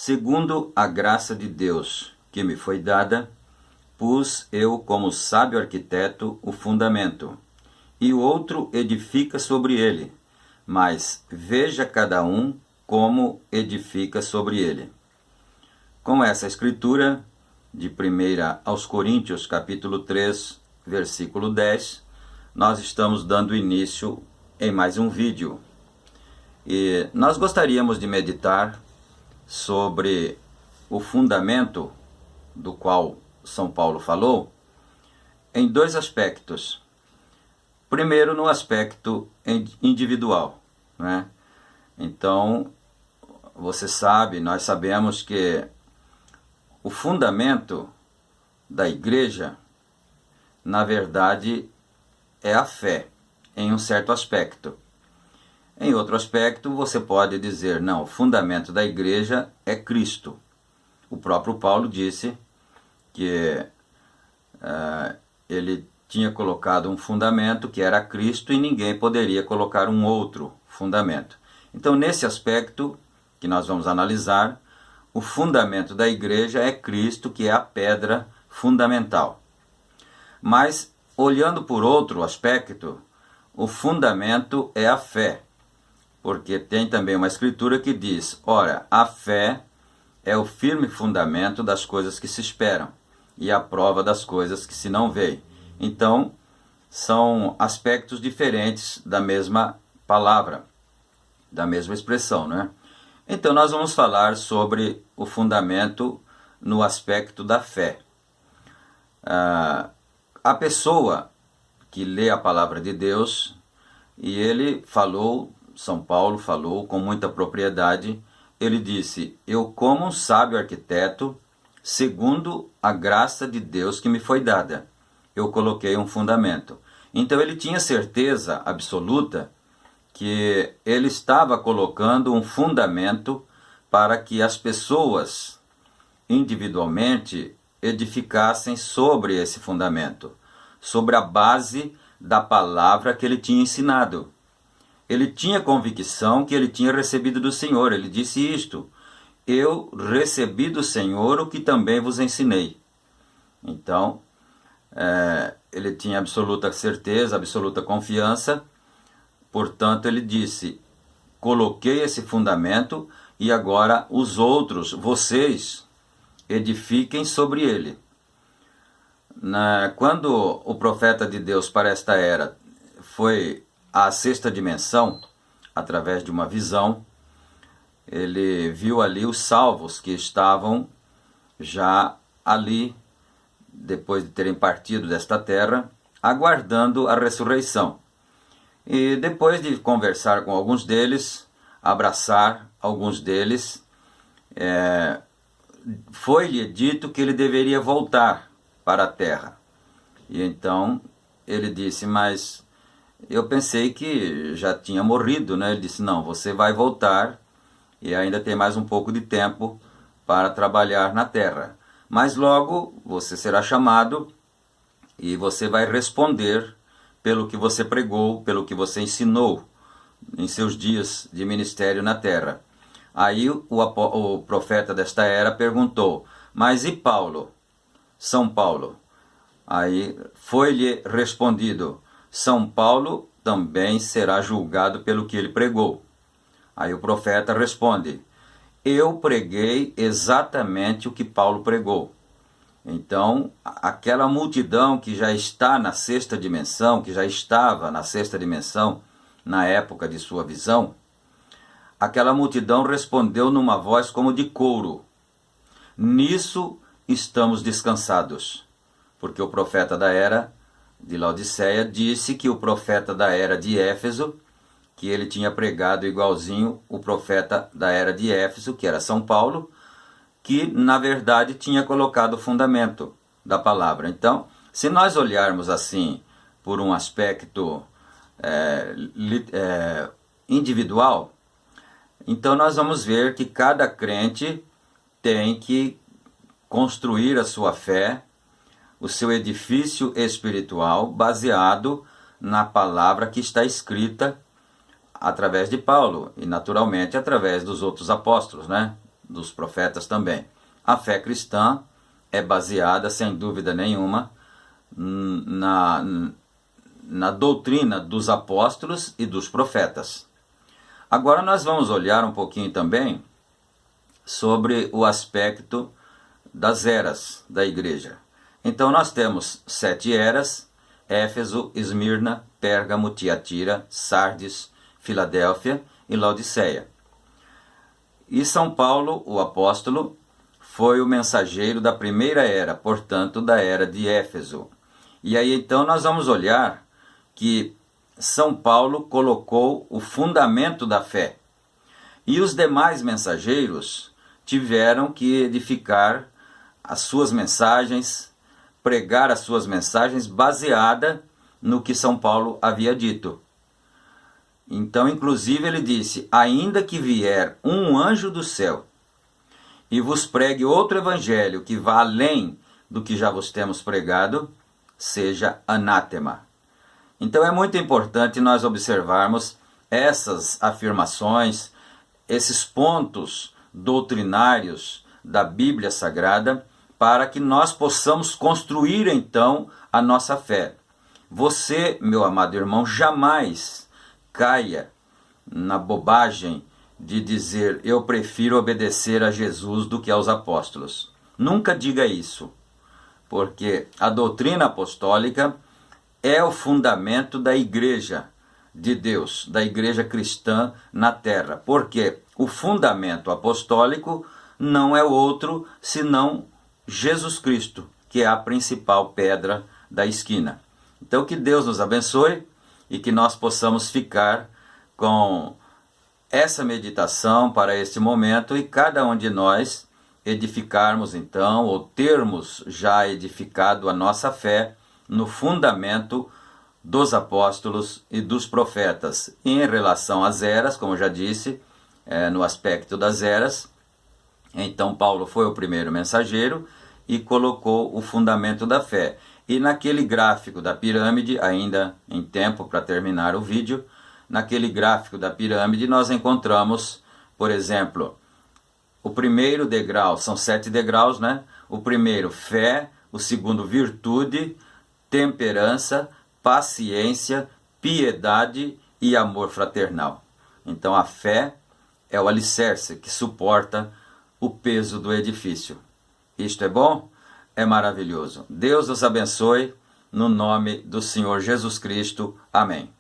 Segundo a graça de Deus que me foi dada, pus eu como sábio arquiteto o fundamento, e o outro edifica sobre ele, mas veja cada um como edifica sobre ele. Com essa escritura, de 1 aos Coríntios, capítulo 3, versículo 10, nós estamos dando início em mais um vídeo. E nós gostaríamos de meditar sobre o fundamento do qual São Paulo falou em dois aspectos. Primeiro, no aspecto individual, né? Então, você sabe, nós sabemos que o fundamento da igreja, na verdade, é a fé, em um certo aspecto. Em outro aspecto, você pode dizer, não, o fundamento da igreja é Cristo. O próprio Paulo disse que ele tinha colocado um fundamento que era Cristo e ninguém poderia colocar um outro fundamento. Então, nesse aspecto que nós vamos analisar, o fundamento da igreja é Cristo, que é a pedra fundamental. Mas, olhando por outro aspecto, o fundamento é a fé. Porque tem também uma escritura que diz, ora, a fé é o firme fundamento das coisas que se esperam e a prova das coisas que se não veem. Então, são aspectos diferentes da mesma palavra, da mesma expressão, né? Então, nós vamos falar sobre o fundamento no aspecto da fé. A pessoa que lê a palavra de Deus, e ele falou, São Paulo falou com muita propriedade, ele disse, eu como um sábio arquiteto, segundo a graça de Deus que me foi dada, eu coloquei um fundamento. Então ele tinha certeza absoluta que ele estava colocando um fundamento para que as pessoas individualmente edificassem sobre esse fundamento, sobre a base da palavra que ele tinha ensinado. Ele tinha convicção que ele tinha recebido do Senhor. Ele disse isto, eu recebi do Senhor o que também vos ensinei. Então, ele tinha absoluta certeza, absoluta confiança. Portanto, ele disse, coloquei esse fundamento e agora os outros, vocês, edifiquem sobre ele. Quando o profeta de Deus para esta era foi à sexta dimensão, através de uma visão, ele viu ali os salvos que estavam já ali, depois de terem partido desta terra, aguardando a ressurreição. E depois de conversar com alguns deles, abraçar alguns deles, foi-lhe dito que ele deveria voltar para a terra. E então ele disse, mas eu pensei que já tinha morrido, né? Ele disse, não, você vai voltar e ainda tem mais um pouco de tempo para trabalhar na terra. Mas logo você será chamado e você vai responder pelo que você pregou, pelo que você ensinou em seus dias de ministério na terra. Aí o profeta desta era perguntou, mas e Paulo? São Paulo? Aí foi-lhe respondido, São Paulo também será julgado pelo que ele pregou. Aí o profeta responde, eu preguei exatamente o que Paulo pregou. Então, aquela multidão que já está na sexta dimensão, que já estava na sexta dimensão na época de sua visão, aquela multidão respondeu numa voz como de coro, nisso estamos descansados, porque o profeta da era de Laodiceia disse que o profeta da era de Éfeso, que ele tinha pregado igualzinho o profeta da era de Éfeso, que era São Paulo, que na verdade tinha colocado o fundamento da palavra. Então, se nós olharmos assim por um aspecto individual, então nós vamos ver que cada crente tem que construir a sua fé, o seu edifício espiritual baseado na palavra que está escrita através de Paulo e naturalmente através dos outros apóstolos, né? dos profetas também. A fé cristã é baseada, sem dúvida nenhuma, na doutrina dos apóstolos e dos profetas. Agora nós vamos olhar um pouquinho também sobre o aspecto das eras da igreja. Então nós temos 7 eras: Éfeso, Esmirna, Pérgamo, Tiatira, Sardes, Filadélfia e Laodiceia. E São Paulo, o apóstolo, foi o mensageiro da primeira era, portanto, da era de Éfeso. E aí então nós vamos olhar que São Paulo colocou o fundamento da fé. E os demais mensageiros tiveram que edificar as suas mensagens, pregar as suas mensagens baseada no que São Paulo havia dito. Então, inclusive, ele disse: ainda que vier um anjo do céu e vos pregue outro evangelho que vá além do que já vos temos pregado, seja anátema. Então é muito importante nós observarmos essas afirmações, esses pontos doutrinários da Bíblia Sagrada, para que nós possamos construir então a nossa fé. Você, meu amado irmão, jamais caia na bobagem de dizer: eu prefiro obedecer a Jesus do que aos apóstolos. Nunca diga isso, porque a doutrina apostólica é o fundamento da igreja de Deus, da igreja cristã na terra, porque o fundamento apostólico não é outro senão Jesus Cristo, que é a principal pedra da esquina. Então que Deus nos abençoe e que nós possamos ficar com essa meditação para este momento e cada um de nós edificarmos então, ou termos já edificado a nossa fé no fundamento dos apóstolos e dos profetas. E em relação às eras, como eu já disse, no aspecto das eras, então Paulo foi o primeiro mensageiro e colocou o fundamento da fé. E naquele gráfico da pirâmide, ainda em tempo para terminar o vídeo, naquele gráfico da pirâmide nós encontramos, por exemplo, o primeiro degrau, são 7 degraus, né? O primeiro, fé; o segundo, virtude; temperança, paciência, piedade e amor fraternal. Então a fé é o alicerce que suporta o peso do edifício. Isto é bom? É maravilhoso. Deus os abençoe, no nome do Senhor Jesus Cristo. Amém.